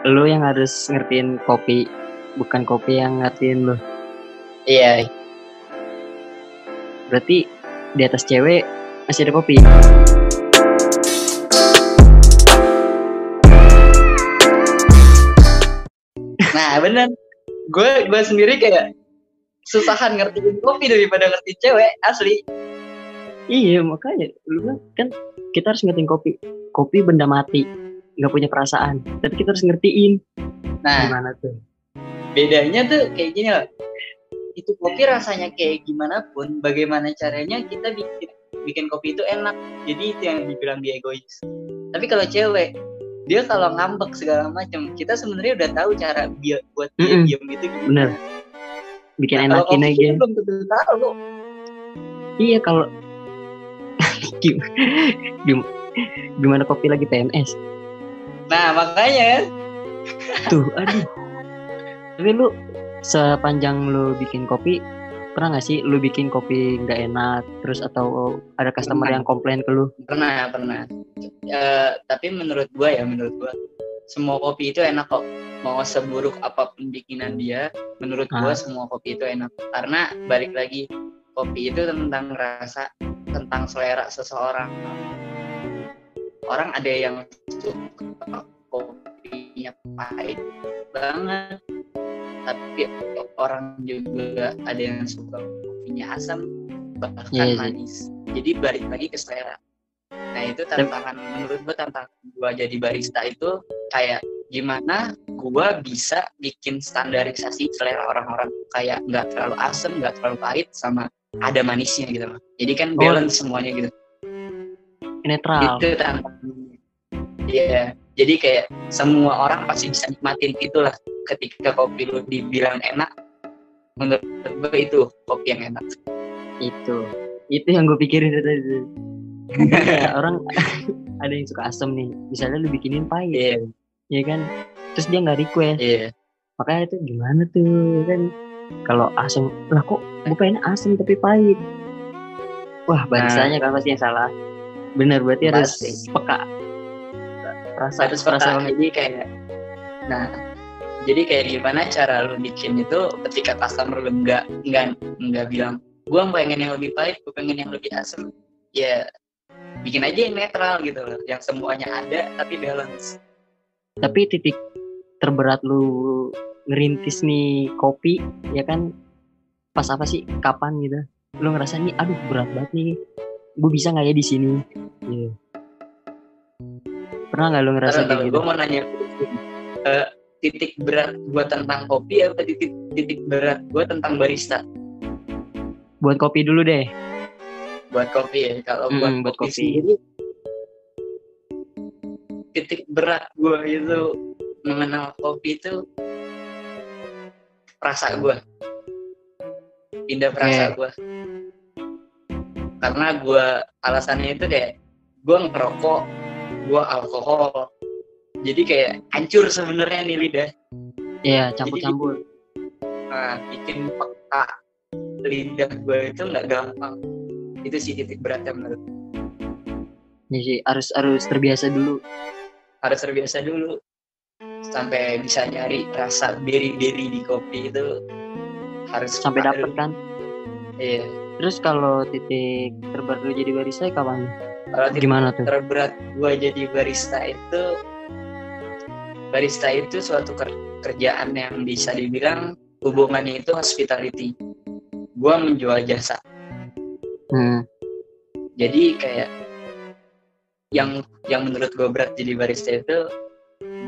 Lu yang harus ngertiin kopi, bukan kopi yang ngertiin lu. Iya. Berarti di atas cewek masih ada kopi. Nah bener. Gue sendiri kayak susahan ngertiin kopi daripada ngertiin cewek asli. Iya, makanya lu bilang kan kita harus ngertiin kopi. Kopi benda mati, nggak punya perasaan. Tapi kita harus ngertiin. Nah Gimana tuh? bedanya tuh kayak gini loh. Itu kopi rasanya kayak gimana pun, bagaimana caranya kita bikin kopi itu enak. Jadi itu yang dibilang dia egois. Tapi kalau cewek, dia kalau ngambek segala macam, kita sebenarnya udah tahu cara buat dia diam gitu. Bener. Bikin Nah, enakin aja. Kita belum tentu tahu. Iya, kalau gimana kopi lagi PMS? Nah makanya kan. Tuh, aduh. Tapi lu sepanjang lu bikin kopi, pernah nggak sih lu bikin kopi nggak enak, terus atau ada customer yang komplain ke lu? Pernah. Tapi menurut gua semua kopi itu enak kok. Mau seburuk apapun bikinan dia, menurut gua semua kopi itu enak. Karena balik lagi, kopi itu tentang rasa, tentang selera seseorang. Orang ada yang suka kopinya pahit banget, tapi orang juga ada yang suka kopinya asam, bahkan manis. Jadi balik lagi ke selera. Nah itu tantangan, menurut gue tantangan gue jadi barista itu kayak gimana gue bisa bikin standarisasi selera orang-orang, kayak nggak terlalu asam, nggak terlalu pahit, sama ada manisnya gitu loh. Jadi kan balance semuanya gitu. Netral. Itu tantangannya. Iya. Jadi kayak semua orang pasti bisa nikmatin itulah. Ketika kopi lu dibilang enak, menurut gue itu kopi yang enak. Itu yang gue pikirin tadi. Orang ada yang suka asam nih, misalnya lu bikinin pahit, ya kan? Terus dia nggak request, makanya itu gimana tuh kan? Kalau asam, lah kok gue pengen asam tapi pahit? Wah, baristanya kan pasti yang salah. Bener, berarti harus peka. Harus peka. Jadi kayak gimana cara lu bikin itu ketika customer lu nggak bilang gue pengen yang lebih pahit, gue pengen yang lebih asam, ya bikin aja yang netral gitu loh, yang semuanya ada tapi balance. Tapi titik terberat lu ngerintis nih kopi, ya kan? Pas apa sih? Kapan gitu? Lu ngerasa nih, aduh berat banget nih, gue bisa nggak ya di sini? Yeah. Pernah nggak lu ngerasa kayak gitu? Gue mau nanya, titik berat gue tentang kopi apa titik berat gue tentang barista? Buat kopi dulu deh. Buat kopi ya. Kalau buat kopi sendiri, titik berat gue itu mengenal kopi itu perasa gue, pindah perasa gue. Karena gue alasannya itu kayak gue ngerokok, gue alkohol, jadi kayak hancur sebenarnya nih lidah. Iya, campur-campur. Nah, bikin peka lidah gue itu nggak gampang. Itu sih titik beratnya menurut. Iya sih, harus terbiasa dulu. Sampai bisa nyari rasa beri-beri di kopi itu harus sampai dapet kan. Iya. Terus kalau titik terberat lu jadi barista kapan? Gimana tuh? Terberat gue jadi barista itu suatu kerjaan yang bisa dibilang hubungannya itu hospitality. Gue menjual jasa. Jadi kayak yang menurut gue berat jadi barista itu,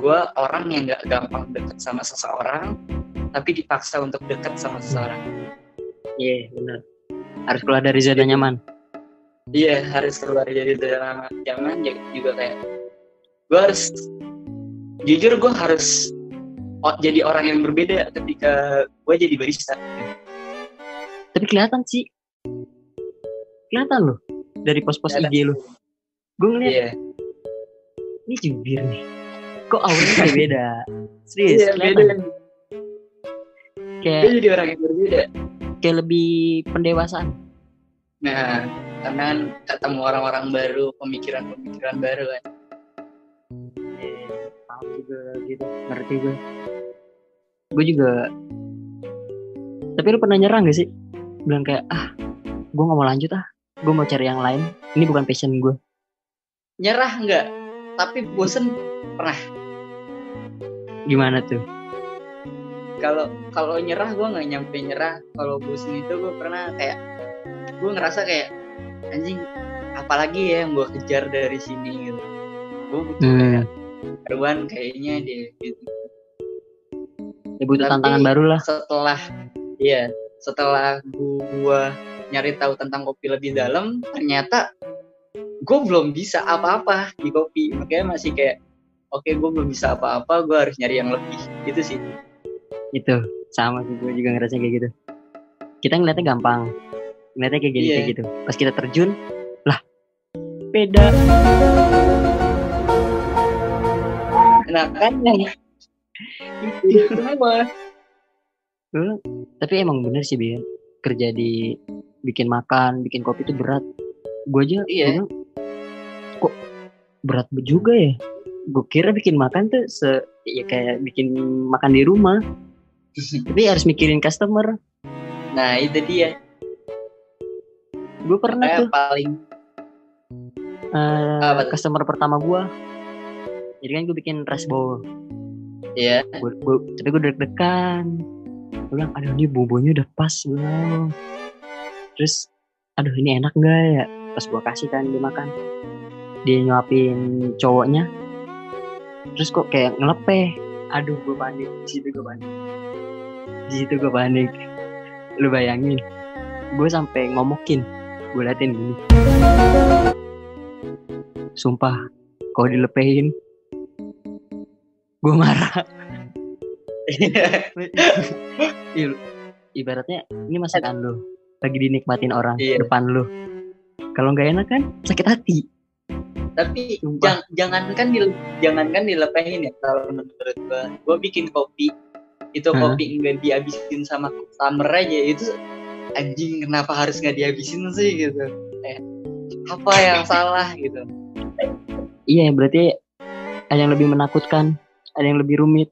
gue orang yang nggak gampang deket sama seseorang, tapi dipaksa untuk deket sama seseorang. Iya, benar. Harus keluar dari zona nyaman. Iya, harus keluar dari zona nyaman. Juga kayak gue harus jujur, gue harus jadi orang yang berbeda ketika gue jadi barista. Tapi kelihatan loh dari pos-pos IG lo. Gue ngeliat, ini jubir nih, kok auranya kayak beda. Serius, iya, beda. Kayak jadi orang yang berbeda, kayak lebih pendewasaan. Nah, karena kan ketemu orang-orang baru, pemikiran baru kan. paham juga gitu, ngerti gue juga. Tapi lu pernah nyerah gak sih, bilang kayak gue gak mau lanjut, gue mau cari yang lain, ini bukan passion gue? Nyerah enggak, tapi bosen pernah. Gimana tuh? Kalau nyerah gue nggak nyampe nyerah. Kalau bosen itu gue pernah kayak gue ngerasa kayak anjing, apalagi ya yang gue kejar dari sini gitu. Gue butuh kayak baruan kayaknya deh gitu. Ya butuh tantangan baru lah. Setelah gue nyari tahu tentang kopi lebih dalam, ternyata gue belum bisa apa-apa di kopi. Makanya masih kayak oke, gue belum bisa apa-apa, gue harus nyari yang lebih. Itu sih. Itu sama sih, gue juga ngerasa kayak gitu. Kita ngeliatnya gampang, ngeliatnya kayak gini kayak gitu. Pas kita terjun, lah beda. Nah kan itu semua. Tapi emang bener sih, Bian, kerja di bikin makan, bikin kopi itu berat. Gue aja bilang, kok berat juga ya. Gue kira bikin makan tuh ya kayak bikin makan di rumah. Tapi harus mikirin customer. Nah itu dia. Gue pernah tuh paling customer pertama gue. Jadi kan gue bikin rice bowl. Iya. Tapi gue deg-degan. Gue bilang, aduh ini bumbunya udah pas belum. Terus, aduh ini enak gak ya? Pas gue kasih kan dia makan, dia nyuapin cowoknya. Terus kok kayak ngelepeh. Aduh gue panik. Di situ gue panik. Lu bayangin, gue sampai ngomokin, gue liatin gini. Sumpah, kalau dilepehin, gue marah. Ibaratnya ini masakan lu, lagi dinikmatin orang depan lu. Kalau nggak enak kan sakit hati. Tapi jangankan dilepehin ya. Kalau menurut gue bikin kopi itu kopi nggak dihabisin sama customer aja, itu anjing, kenapa harus nggak dihabisin sih gitu? Apa yang salah gitu? Iya, berarti ada yang lebih menakutkan, ada yang lebih rumit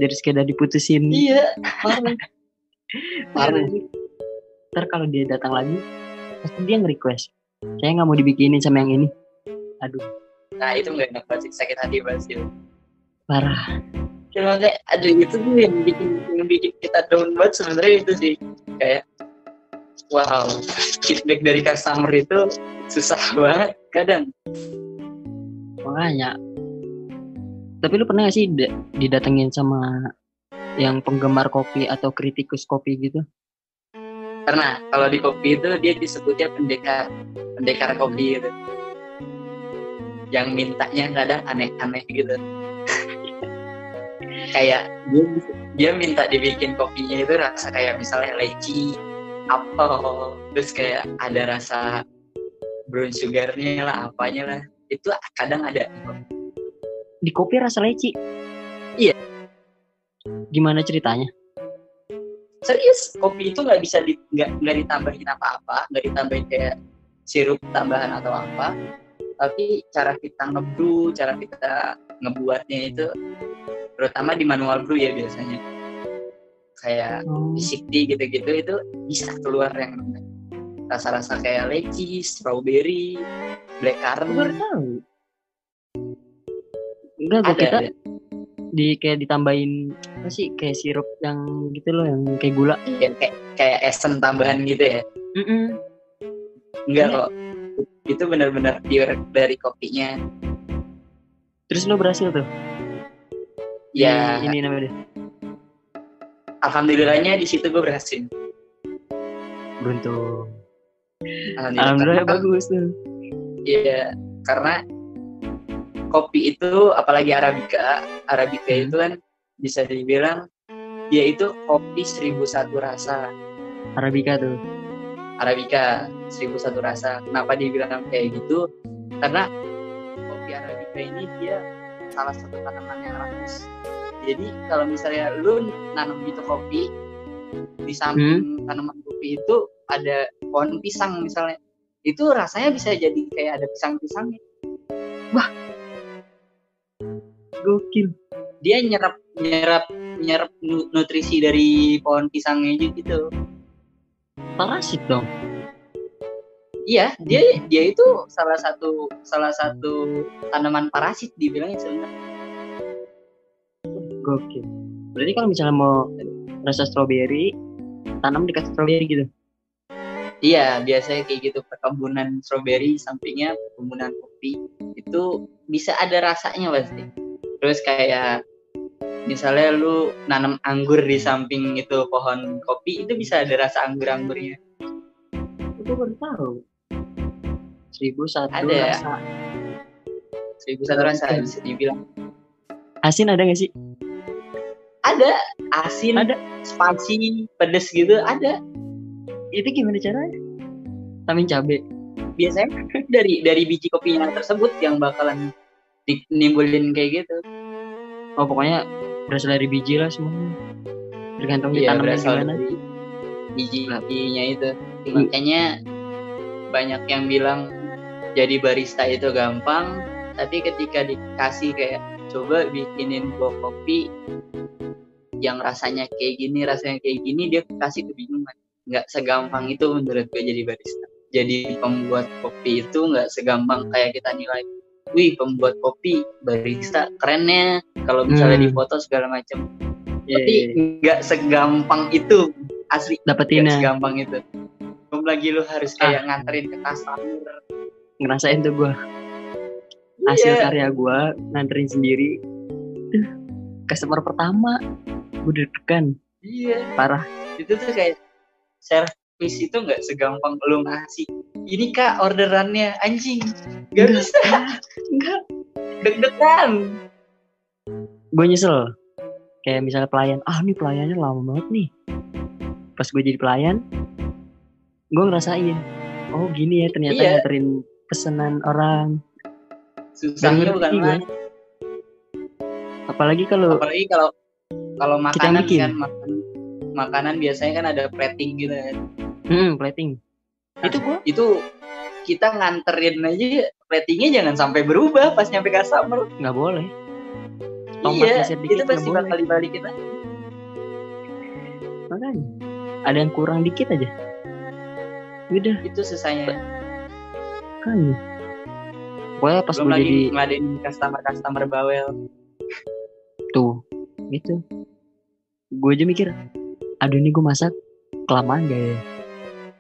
dari sekedar diputusin. Iya, parah. Ntar kalau dia datang lagi, pasti dia nge-request, saya nggak mau dibikinin sama yang ini. Aduh. Nah itu nggak enak banget, sakit hati banget. Parah. Cuma kayak aduh, itu tuh yang bikin kita down banget sebenarnya itu sih. Kayak wow, feedback dari customer itu susah banget kadang. Makanya. Tapi lu pernah gak sih didatengin sama yang penggemar kopi atau kritikus kopi gitu? Karena kalau di kopi itu dia disebutnya pendekar kopi gitu. Yang mintanya kadang aneh-aneh gitu. Kayak dia minta dibikin kopinya itu rasa kayak misalnya leci, apel, terus kayak ada rasa brown sugarnya lah, apanya lah. Itu kadang ada di kopi rasa leci. Iya. Gimana ceritanya? Serius, kopi itu nggak bisa nggak ditambahin apa-apa, nggak ditambahin kayak sirup tambahan atau apa, tapi cara kita ngebrew, cara kita ngebuatnya itu, terutama di manual brew ya biasanya, kayak V60 gitu-gitu, itu bisa keluar yang rasa-rasa kayak leci, strawberry, blackcurrant. Baru tahu. Enggak, gue kita kayak ditambahin apa sih, kayak sirup yang gitu loh, yang kayak gula, kayak esen tambahan gitu ya. Enggak kok, itu benar-benar pure dari kopinya. Terus lo berhasil tuh? Ya ini namanya. Alhamdulillahnya di situ gue berhasil. Beruntung. Alhamdulillah bagus tuh. Iya, karena kopi itu apalagi Arabica itu kan bisa dibilang dia itu kopi 1001 rasa. Arabica 1001 rasa. Kenapa dibilang kayak gitu? Karena kopi Arabica ini dia salah satu tanaman yang rakus. Jadi kalau misalnya lu nanam gitu kopi, di samping tanaman kopi itu ada pohon pisang misalnya, itu rasanya bisa jadi kayak ada pisang-pisangnya. Wah, Gokil. Dia nyerap nutrisi dari pohon pisangnya gitu. Parasit dong. Iya, dia itu salah satu tanaman parasit dibilangnya sebenarnya. Gokil. Berarti kalau misalnya mau rasa stroberi, tanam dekat stroberi gitu. Iya, biasanya kayak gitu, perkebunan stroberi sampingnya perkebunan kopi itu bisa ada rasanya pasti. Terus kayak misalnya lu nanam anggur di samping itu pohon kopi, itu bisa ada rasa anggur-anggurnya. Itu baru tahu. 1001 ada rasa. 1001 rasa bisa dibilang. Asin ada nggak sih? Ada, asin, ada, spicy, pedes gitu ada. Itu gimana caranya? Tambahin cabe. Biasanya dari biji kopinya tersebut yang bakalan nimbulin kayak gitu. Oh pokoknya berasal dari biji lah semuanya. Tergantung ditanamnya gimana. Dari bijinya itu. Makanya banyak yang bilang jadi barista itu gampang, tapi ketika dikasih kayak coba bikinin gua kopi yang rasanya kayak gini, dia kasih kebingungan. Nggak segampang itu menurut gue jadi barista. Jadi pembuat kopi itu nggak segampang kayak kita nilai. Wih, pembuat kopi barista kerennya kalau misalnya difoto segala macam. Tapi nggak segampang itu asli. Dapetinnya. Nggak segampang itu. Belum lagi lu harus kayak nganterin ke customer. Ngerasain tuh gue hasil karya gue nganterin sendiri. Customer pertama gue deg-degan. Iya. Parah. Itu tuh kayak service itu nggak segampang lu ngasih. Ini kak orderannya, anjing. Gak bisa. Enggak. Deg-degan. Gue nyesel. Kayak misalnya pelayan, ini pelayannya lama banget nih. Pas gue jadi pelayan, gue ngerasain, oh gini ya ternyata nganterin pesanan orang. Susahnya bukan main. Apalagi kalau makanan kan, makanan biasanya kan ada plating gitu kan. Plating. Nah, itu kita nganterin aja platingnya jangan sampai berubah pas nyampe customer. Nggak boleh. Iya, itu pasti bakal dibalikin lagi. Makanya ada yang kurang dikit aja. Udah. Itu susahnya. Kan. Pokoknya pas belum lagi ngeladein customer bawel. Tuh, gitu. Gue aja mikir, aduh ini gue masak kelamaan gak ya?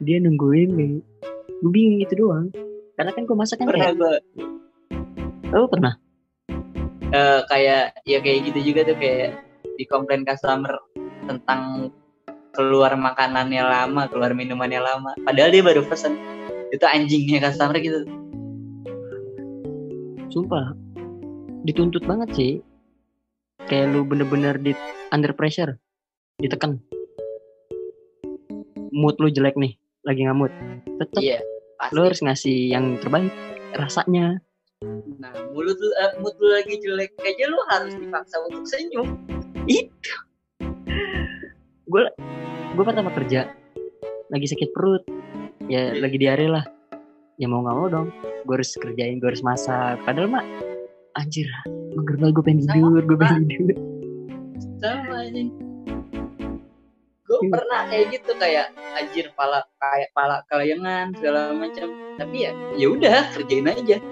Dia nungguin nih. Gue bingung itu doang. Karena kan gue masak kan pernah gue. Oh pernah? Kayak gitu juga tuh, kayak dikomplain customer tentang keluar makanannya lama, keluar minumannya lama. Padahal dia baru pesen. Itu anjingnya customer gitu. Sumpah, dituntut banget sih. Kayak lu bener-bener under pressure, ditekan. Mood lu jelek nih, lagi ngamut. Tetep lu harus ngasih yang terbaik rasanya. Nah, mood lu lagi jelek aja lu harus dipaksa untuk senyum. Itu. Gue pertama kerja lagi sakit perut, ya lagi diare lah. Ya mau nggak mau dong, gue harus kerjain, gue harus masak. Padahal mah, anjir, mager banget gue pengen tidur. Sama aja. Gue pernah kayak gitu, kayak anjir pala kelayangan segala macam. Tapi ya udah kerjain aja.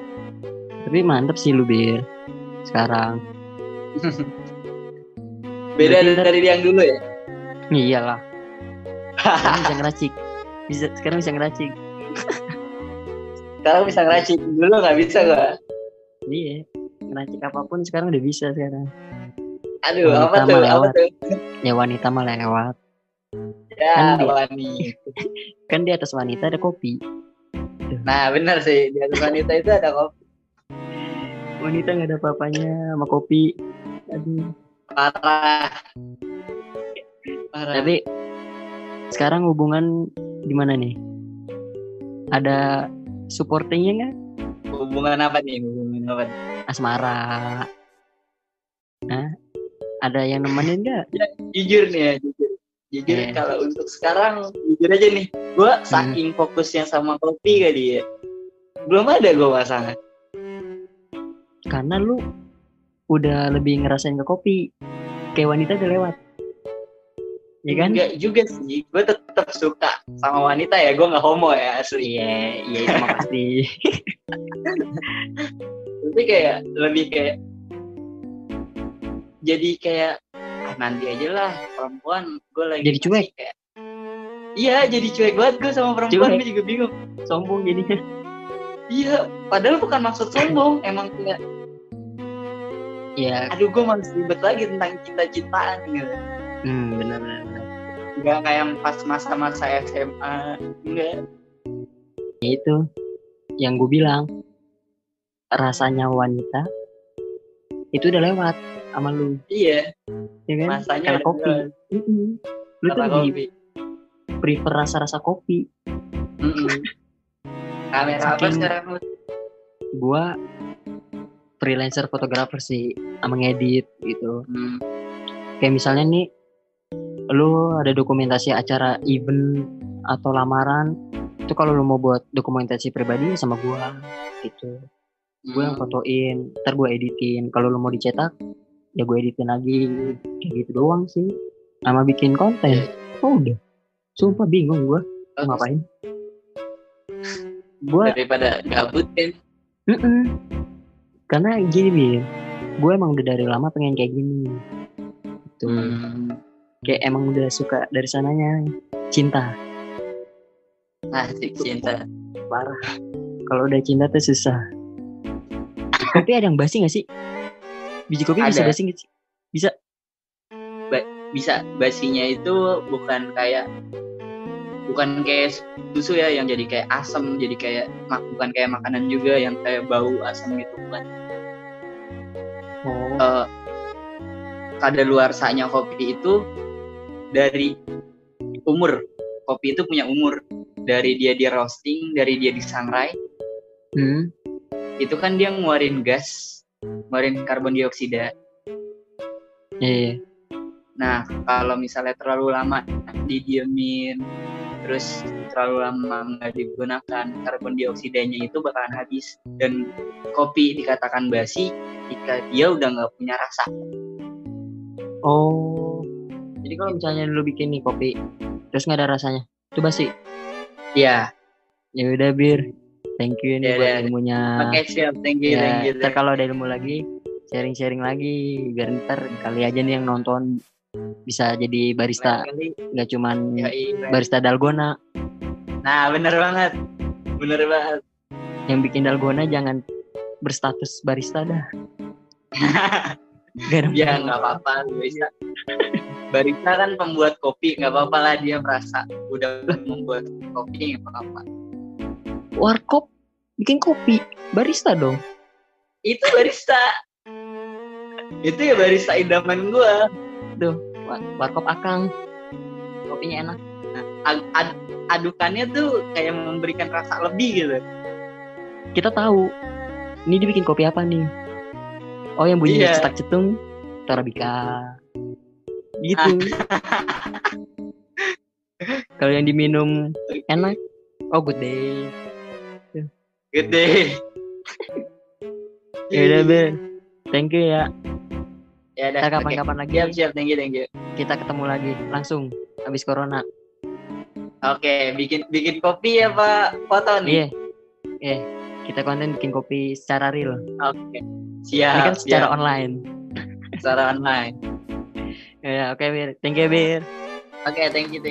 Tapi mantep sih lu Bir sekarang. Beda dari yang dulu ya. Iyalah. Sekarang bisa ngeracik. Sekarang bisa ngeracik, dulu nggak bisa gua. Iya, ngeracik apapun sekarang udah bisa sekarang. Aduh, apa tuh? Ya wanita mah lewat. Ya wanita. Kan di atas wanita ada kopi. Nah benar sih, di atas wanita itu ada kopi. Wanita nggak ada apa-apanya sama kopi. Aduh. Parah. Tapi sekarang hubungan gimana nih? Ada supportingnya nggak? Hubungan apa nih? Asmara. Nah, ada yang nemenin nggak? Ya, jujur nih ya, jujur. Kalau untuk sekarang, jujur aja nih, gue saking fokusnya sama kopi kali ya, belum ada gue pasangan. Karena lu udah lebih ngerasain ke kopi, kayak wanita udah lewat. Ya kan? Enggak juga sih, gue tetap suka sama wanita ya, gue nggak homo ya asli. Iya itu mah pasti. Tapi kayak lebih kayak jadi kayak nanti aja lah perempuan, gue lagi jadi cuek kayak iya jadi cuek banget gue sama perempuan, gue juga bingung, sombong jadinya. Iya padahal bukan maksud sombong, emang kayak ya aduh gue masih ribet lagi tentang cinta-cintaan gitu. Benar. Enggak kayak pas masa-masa SMA, enggak. Ya itu yang gue bilang, rasanya wanita itu udah lewat sama lu. Iya. Ya kan? Masanya karena kopi. Lu tuh lebih prefer rasa-rasa kopi. Kamera apa sekarang lu? Gua freelancer fotografer sih, sama ngedit gitu. Kayak misalnya nih, lu ada dokumentasi acara event atau lamaran, itu kalau lu mau buat dokumentasi pribadi sama gua gitu. Gue yang fotoin, ntar gue editin. Kalau lu mau dicetak, ya gue editin lagi. Kayak gitu doang sih. Sama bikin konten. Oh udah. Sumpah bingung gue mau ngapain. Gua daripada gabut kan. Karena gini Bin, gue emang udah dari lama pengen kayak gini. Tuh. Kayak emang udah suka dari sananya. Cinta. Asik cinta. Parah. Kalau udah cinta tuh susah. Kopi ada yang basi gak sih? Biji kopi ada. Bisa basi gak sih? Bisa. Bisa. Basinya itu bukan kayak susu ya yang jadi kayak asam, jadi kayak bukan kayak makanan juga yang kayak bau asam gitu, bukan. Kadaluarsanya kopi itu dari umur. Kopi itu punya umur. Dari dia di roasting, dari dia disangrai. Itu kan dia ngeluarin gas, ngeluarin karbon dioksida. Iya. Nah, kalau misalnya terlalu lama didiemin, terus terlalu lama nggak digunakan, karbon dioksidanya itu bakalan habis. Dan kopi dikatakan basi jika dia udah nggak punya rasa. Oh, jadi kalau misalnya lu bikin nih kopi, terus nggak ada rasanya, itu basi? Iya. Ya udah Bir, thank you nih buat ilmunya. Oke, siap, thank you. Ntar kalau ada ilmu lagi, sharing lagi, biar ntar kali aja nih yang nonton bisa jadi barista, nggak cuman barista dalgona. Nah, bener banget. Yang bikin dalgona jangan berstatus barista dah. Ya nggak apa-apa barista. Barista kan pembuat kopi, nggak apa-apa lah dia merasa udah membuat kopi, nggak apa-apa. Warkop bikin kopi, barista dong. Itu barista. Itu ya barista idaman gua. Tuh, warkop Akang. Kopinya enak. Nah, adukannya tuh kayak memberikan rasa lebih gitu. Kita tahu, ini dibikin kopi apa nih? Oh, yang bunyinya cetak-cetung, Torabika. Gitu. Kalau yang diminum enak, oh good day. Good day. Ya udah Ben, thank you ya. Ya udah. Kita kapan-kapan lagi. Siap, thank you. Kita ketemu lagi langsung habis corona. Oke, bikin kopi ya Pak Foto nih. Iya. Kita konten bikin kopi secara real. Oke. Siap. Ini kan secara online. Secara online. Ya, oke Bir. Thank you Bir. Oke, thank you.